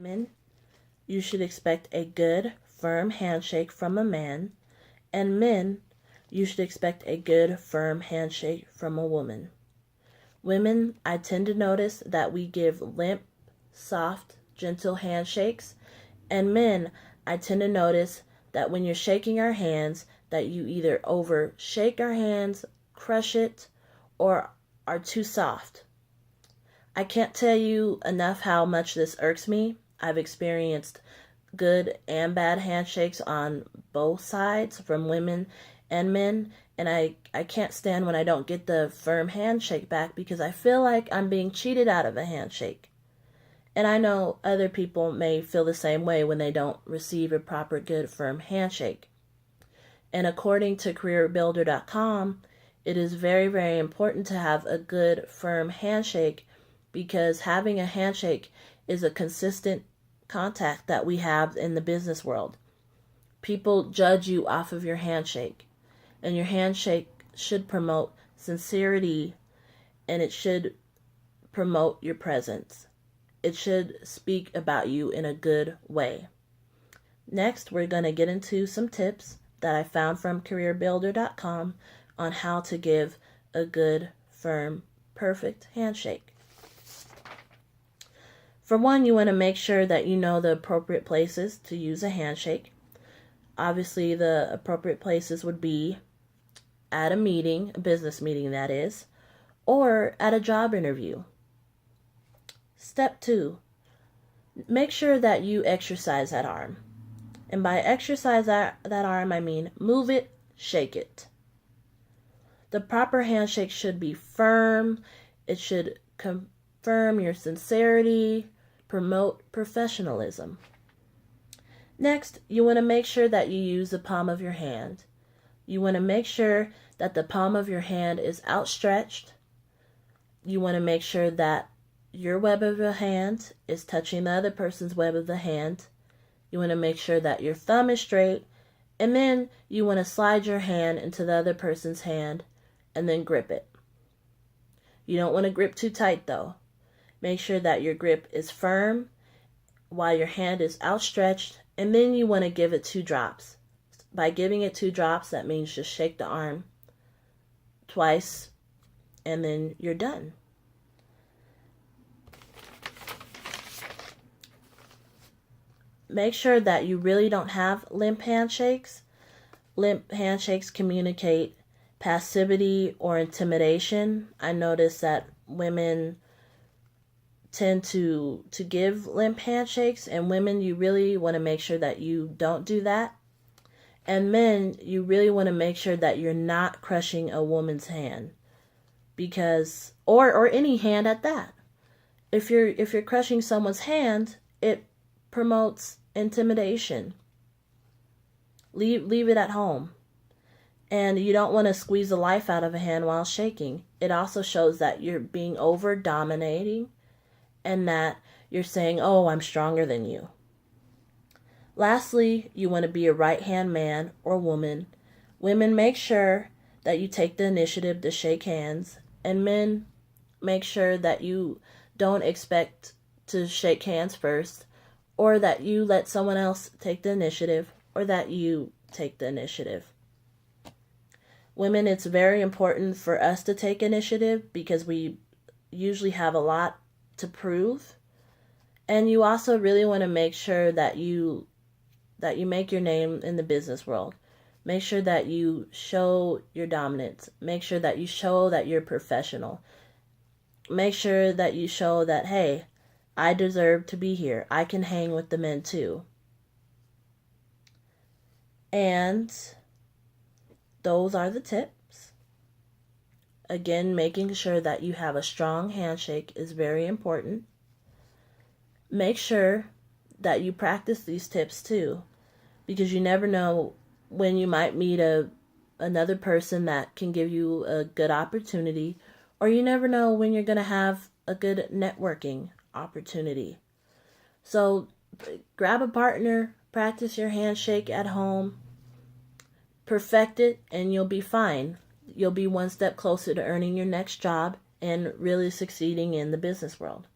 Women, you should expect a good, firm handshake from a man, and men, you should expect a good, firm handshake from a woman. Women, I tend to notice that we give limp, soft, gentle handshakes, and men, I tend to notice that when you're shaking our hands, that you either over shake our hands, crush it, or are too soft. I can't tell you enough how much this irks me. I've experienced good and bad handshakes on both sides from women and men, and I can't stand when I don't get the firm handshake back because I feel like I'm being cheated out of a handshake. And I know other people may feel the same way when they don't receive a proper, good, firm handshake. And according to careerbuilder.com, it is very, very important to have a good, firm handshake because having a handshake is a consistent contact that we have in the business world. People judge you off of your handshake, and your handshake should promote sincerity, and it should promote your presence. It should speak about you in a good way. Next, we're going to get into some tips that I found from careerbuilder.com on how to give a good, firm, perfect handshake. For one, you want to make sure that you know the appropriate places to use a handshake. Obviously, the appropriate places would be at a meeting, a business meeting that is, or at a job interview. Step 2, make sure that you exercise that arm. And by exercise that arm, I mean move it, shake it. The proper handshake should be firm. It should confirm your sincerity, promote professionalism. Next, you want to make sure that you use the palm of your hand. You want to make sure that the palm of your hand is outstretched. You want to make sure that your web of the hand is touching the other person's web of the hand. You want to make sure that your thumb is straight, and then you want to slide your hand into the other person's hand and then grip it. You don't want to grip too tight though. Make sure that your grip is firm while your hand is outstretched, and then you want to give it 2 drops. By giving it 2 drops, that means just shake the arm twice and then you're done. Make sure that you really don't have limp handshakes. Limp handshakes communicate passivity or intimidation. I notice that women tend to give limp handshakes, and women, you really want to make sure that you don't do that. And men, you really want to make sure that you're not crushing a woman's hand, because or any hand at that. If you're crushing someone's hand, it promotes intimidation. Leave it at home. And you don't want to squeeze the life out of a hand while shaking. It also shows that you're being over dominating and that you're saying, oh, I'm stronger than you. Lastly, you want to be a right-hand man or woman. Women, make sure that you take the initiative to shake hands. And men, make sure that you don't expect to shake hands first, or that you let someone else take the initiative, or that you take the initiative. Women, it's very important for us to take initiative because we usually have a lot to prove. And you also really want to make sure that you make your name in the business world. Make sure that you show your dominance. Make sure that you show that you're professional. Make sure that you show that, hey, I deserve to be here. I can hang with the men too. And those are the tips. Again, making sure that you have a strong handshake is very important. Make sure that you practice these tips too, because you never know when you might meet another person that can give you a good opportunity, or you never know when you're going to have a good networking opportunity. So grab a partner, practice your handshake at home, perfect it, and you'll be fine. You'll be one step closer to earning your next job and really succeeding in the business world.